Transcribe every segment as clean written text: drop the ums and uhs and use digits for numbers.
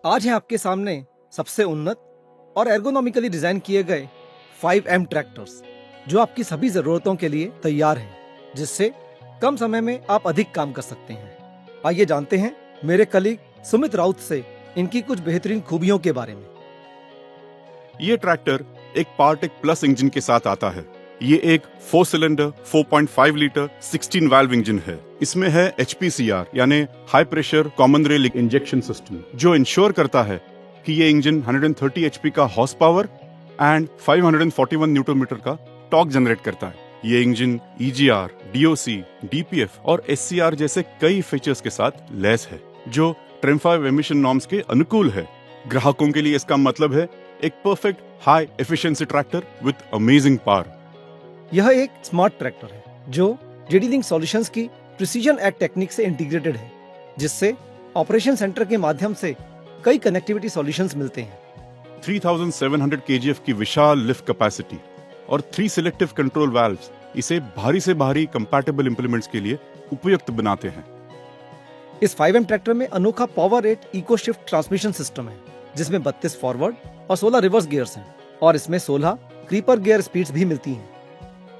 आज है आपके सामने सबसे उन्नत और एर्गोनॉमिकली डिजाइन किए गए 5M ट्रैक्टर्स, जो आपकी सभी जरूरतों के लिए तैयार हैं, जिससे कम समय में आप अधिक काम कर सकते हैं। आइए जानते हैं मेरे कलीग सुमित राउत से इनकी कुछ बेहतरीन खूबियों के बारे में। ये ट्रैक्टर एक पार्टेक प्लस इंजन के साथ आता है। ये एक 4 सिलेंडर 4.5 लीटर 16 वाल्व इंजन है। इसमें है HPCR यानी high pressure common rail injection system, जो इंश्योर करता है कि ये इंजन 130 HP का horse power and 541 newton metre का टॉर्क जनरेट करता है। ये इंजन EGR, DOC, DPF और SCR जैसे कई फीचर्स के साथ लैस है, जो ट्रिम 5 एमिशन नॉर्म्स के अनुकूल है। ग्राहकों के लिए इसका मतलब है एक perfect high efficiency tractor with amazing power. यह एक स्मार्ट ट्रैक्टर है जो JD Link सॉल्यूशंस की प्रिसीजन एग टेक्निक से इंटीग्रेटेड है, जिससे ऑपरेशन सेंटर के माध्यम से कई कनेक्टिविटी सॉल्यूशंस मिलते हैं। 3700 kgf की विशाल लिफ्ट कैपेसिटी और 3 सिलेक्टिव कंट्रोल वाल्व्स इसे भारी से भारी कंपैटिबल इंप्लीमेंट्स के लिए उपयुक्त बनाते हैं। इस 5M ट्रैक्टर में अनोखा power 8 eco shift transmission system है, जिसमें 32 फॉरवर्ड और 16 रिवर्स गियर्स हैं, और इसमें 16 क्रीपर गियर स्पीड्स भी मिलती हैं।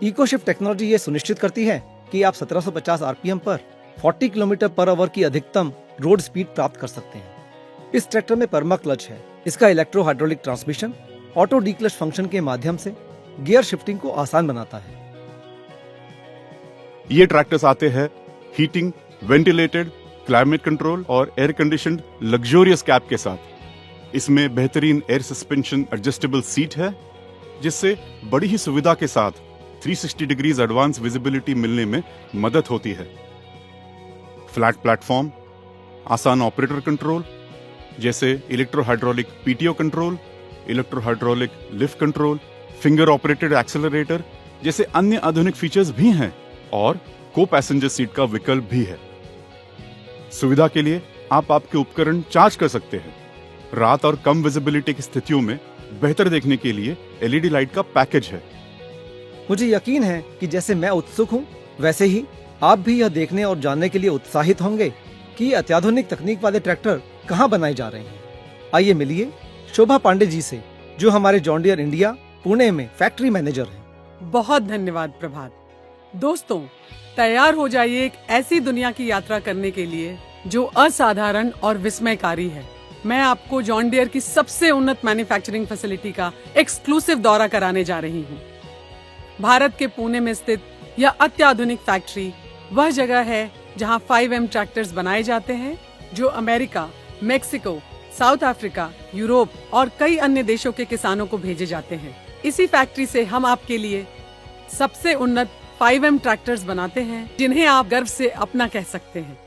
इको शिफ्ट टेक्नोलॉजी ये सुनिश्चित करती है कि आप 1750 RPM पर 40 किलोमीटर पर आवर की अधिकतम रोड स्पीड प्राप्त कर सकते हैं। इस ट्रैक्टर में पर्मा क्लच है। इसका electro hydraulic transmission auto declutch function के माध्यम से गियर शिफ्टिंग को आसान बनाता है। ये ट्रैक्टर्स आते हैं हीटिंग, वेंटिलेटेड, क्लाइमेट कंट्रोल और एयर कंडीशनड लग्जरियस कैब के साथ। इसमें बेहतरीन एयर सस्पेंशन एडजस्टेबल सीट है, जिससे बड़ी ही सुविधा के साथ 360 डिग्रीज एडवांस विजिबिलिटी मिलने में मदद होती है। फ्लैट प्लेटफॉर्म, आसान ऑपरेटर कंट्रोल जैसे electro hydraulic PTO control, electro hydraulic lift control, finger operated accelerator जैसे अन्य आधुनिक फीचर्स भी हैं, और को पैसेंजर सीट का विकल्प भी है। सुविधा के लिए आप आपके उपकरण चार्ज कर सकते हैं। रात और कम विजिबिलिटी की स्थितियों में बेहतर देखने के लिए LED लाइट का पैकेज है। मुझे यकीन है कि जैसे मैं उत्सुक हूँ, वैसे ही आप भी यह देखने और जानने के लिए उत्साहित होंगे कि अत्याधुनिक तकनीक वाले ट्रैक्टर कहाँ बनाए जा रहे हैं। आइए मिलिए शोभा पांडे जी से, जो हमारे जॉन डियर इंडिया पुणे में फैक्ट्री मैनेजर हैं। बहुत धन्यवाद प्रभात। दोस्तों, तैयार हो जाइए एक ऐसी दुनिया की यात्रा करने के लिए जो असाधारण और विस्मयकारी है। मैं आपको जॉन डियर की सबसे उन्नत मैन्युफैक्चरिंग फैसिलिटी का एक्सक्लूसिव दौरा कराने जा रही हूँ। भारत के पुणे में स्थित यह अत्याधुनिक फैक्ट्री वह जगह है जहां 5M ट्रैक्टर्स बनाए जाते हैं, जो America, Mexico, south Africa, Europe और कई अन्य देशों के किसानों को भेजे जाते हैं। इसी फैक्ट्री से हम आपके लिए सबसे उन्नत 5M ट्रैक्टर्स बनाते हैं, जिन्हें आप गर्व से अपना कह सकते हैं।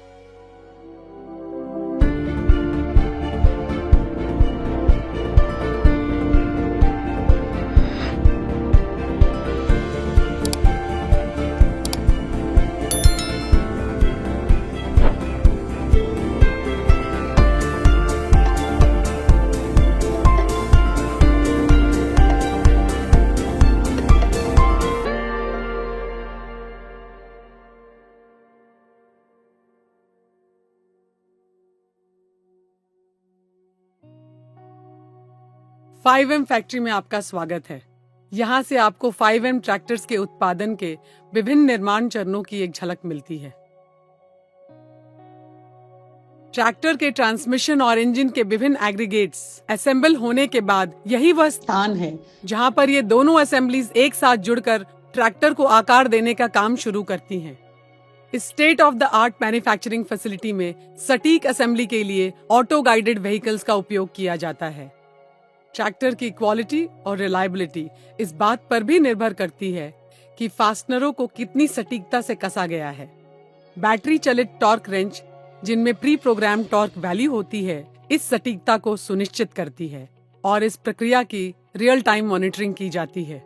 फाइव एम फैक्ट्री में आपका स्वागत है। यहाँ से आपको 5M ट्रैक्टर्स के उत्पादन के विभिन्न निर्माण चरणों की एक झलक मिलती है। ट्रैक्टर के ट्रांसमिशन और इंजन के विभिन्न एग्रीगेट्स असेंबल होने के बाद यही वह स्थान है जहाँ पर ये दोनों असेंबलीज एक साथ जुड़कर ट्रैक्टर को आकार देने का काम शुरू करती हैं। इस state of the art manufacturing facility में सटीक असेंबली के लिए ऑटो गाइडेड व्हीकल्स का उपयोग किया जाता है। ट्रैक्टर की क्वालिटी और रिलायबिलिटी इस बात पर भी निर्भर करती है कि फास्टनरों को कितनी सटीकता से कसा गया है। बैटरी चलित टॉर्क रेंच, जिनमें प्री प्रोग्राम टॉर्क वैल्यू होती है, इस सटीकता को सुनिश्चित करती है और इस प्रक्रिया की रियल टाइम मॉनिटरिंग की जाती है।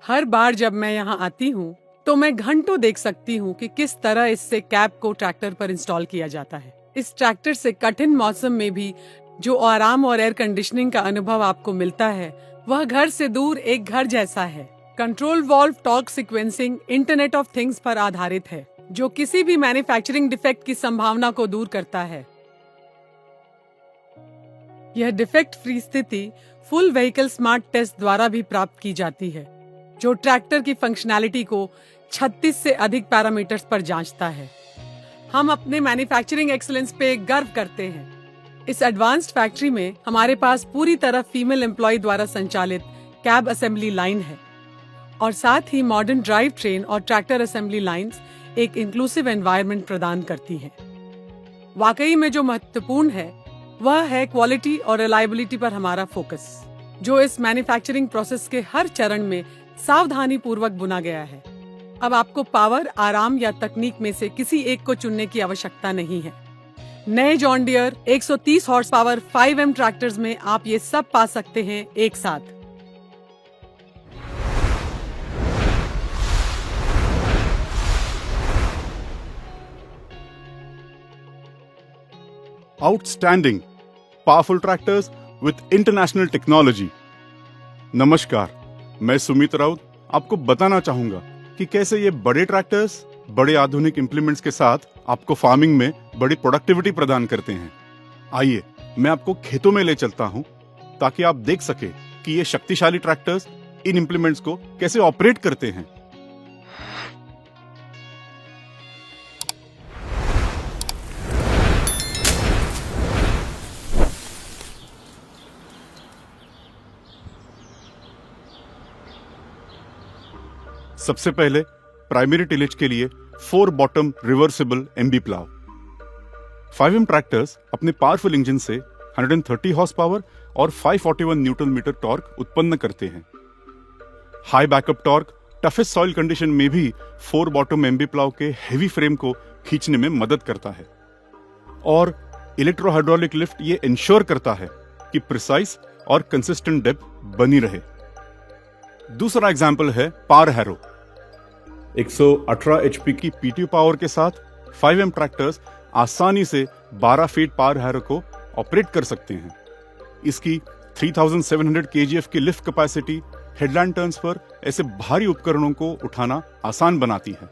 हर बार जब मैं यहाँ आती हूँ तो मैं घंटों देख सकती हूँ कि किस तरह इससे कैप को ट्रैक्टर पर इंस्टॉल किया जाता है। इस ट्रैक्टर से कठिन मौसम में भी जो आराम और एयर कंडीशनिंग का अनुभव आपको मिलता है, वह घर से दूर एक घर जैसा है। Control valve torque sequencing internet of things पर आधारित है, जो किसी भी मैन्युफैक्चरिंग डिफेक्ट की संभावना को दूर करता है। यह डिफेक्ट फ्री स्थिति फुल व्हीकल स्मार्ट टेस्ट द्वारा भी प्राप्त की जाती है, जो ट्रैक्टर की फंक्शनैलिटी को 36 से अधिक पैरामीटर्स पर जांचता है। हम अपने मैन्युफैक्चरिंग एक्सीलेंस पे गर्व करते हैं। इस एडवांस्ड फैक्ट्री में हमारे पास पूरी तरह फीमेल एम्प्लॉय द्वारा संचालित कैब असेंबली लाइन है और साथ ही मॉडर्न ड्राइव ट्रेन और ट्रैक्टर असेंबली लाइंस एक इंक्लूसिव एनवायरनमेंट प्रदान करती हैं। वाकई में जो महत्वपूर्ण है वह है क्वालिटी और रिलायबिलिटी पर हमारा फोकस, जो इस मैन्युफैक्चरिंग प्रोसेस के हर चरण में सावधानी पूर्वक बुना गया है। अब आपको पावर, आराम या तकनीक में से किसी एक को चुनने की आवश्यकता नहीं है। नए John Deere 130 horse power 5M tractors में आप ये सब पा सकते हैं एक साथ। Outstanding, powerful tractors with international technology. नमस्कार, मैं सुमित राउत आपको बताना चाहूंगा कि कैसे ये बड़े ट्रैक्टर्स बड़े आधुनिक इंप्लीमेंट्स के साथ आपको फार्मिंग में बड़ी प्रोडक्टिविटी प्रदान करते हैं। आइए मैं आपको खेतों में ले चलता हूं ताकि आप देख सके कि ये शक्तिशाली ट्रैक्टर्स इन इंप्लीमेंट्स को कैसे ऑपरेट करते हैं। सबसे पहले प्राइमरी टिलेज के लिए 4 bottom reversible MB plough. 5M tractors अपने पावरफुल इंजन से 130 हॉर्स पावर और 541 न्यूटन मीटर टॉर्क उत्पन्न करते हैं। High backup torque toughest soil condition में भी 4 बॉटम एमबी प्लाव के हेवी फ्रेम को खींचने में मदद करता है और इलेक्ट्रो हाइड्रोलिक लिफ्ट ये इंश्योर करता है कि प्रिसाइज और कंसिस्टेंट डेप्थ बनी रहे। दूसरा एग्जाम्पल है पावर हैरो। 118 HP की पीटीयू पावर के साथ 5M ट्रैक्टर्स आसानी से 12 फीट पावर हैरो को ऑपरेट कर सकते हैं। इसकी 3700 kgf की lift capacity headland turns per ऐसे भारी उपकरणों को उठाना आसान बनाती है।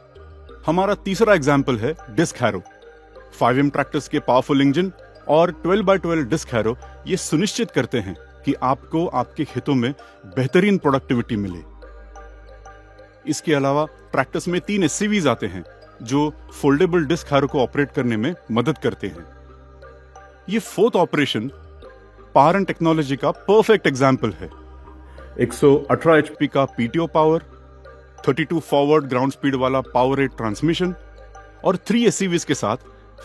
हमारा तीसरा एग्जाम्पल है डिस्क हैरो। 5M ट्रैक्टर्स के पावरफुल इंजन और 12x12 डिस्क हैरो ये सुनिश्चित करते हैं कि आपको आपके खेतों में बेहतरीन प्रोडक्टिविटी मिले। इसके अलावा ट्रैक्टर्स में 3 SCVs आते हैं जो फोल्डेबल डिस्क हैरो को ऑपरेट करने में मदद करते हैं। ये 4th operation power and technology का परफेक्ट एग्जाम्पल है। 118 HP का PTO power, 32 forward ground speed वाला पावर रेट ट्रांसमिशन और 3 SCVs के साथ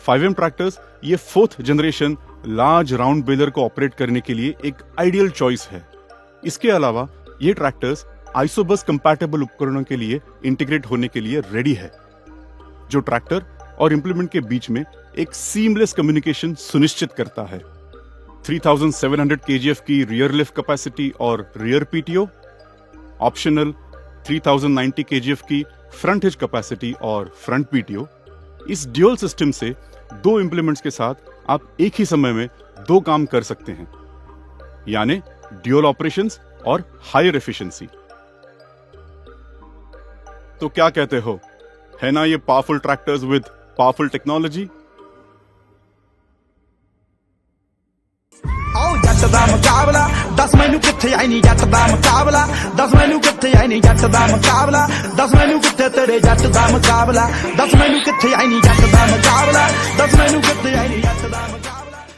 5M ट्रैक्टर्स ये 4th generation large round baler को ऑपरेट करने के लिए एक आइडियल चॉइस है। इसके अलावा ये ट्रैक्टर्स आइसोबस कंपैटिबल उपकरणों के लिए इंटीग्रेट होने के लिए रेडी है, जो ट्रैक्टर और इंप्लीमेंट के बीच में एक सीमलेस कम्युनिकेशन सुनिश्चित करता है। 3700 kgf की रियर लिफ्ट कैपेसिटी और रियर पीटीओ, ऑप्शनल 3090 kgf की फ्रंट हिच कैपेसिटी और फ्रंट पीटीओ। इस ड्यूअल सिस्टम से 2 इंप्लीमेंट्स के साथ आप एक ही समय में 2 काम कर सकते हैं, यानी ड्यूअल ऑपरेशंस और हायर एफिशिएंसी। तो क्या कहते हो, है ना ये powerful tractors with powerful technology? जट दा मुकाबला 10 मैनू किथे आई नी जट दा मुकाबला 10 मैनू किथे आई नी जट दा मुकाबला 10 मैनू किथे तेरे जट दा मुकाबला 10 मैनू किथे आई नी जट दा मुकाबला 10 मैनू किथे आई नी जट दा मुकाबला।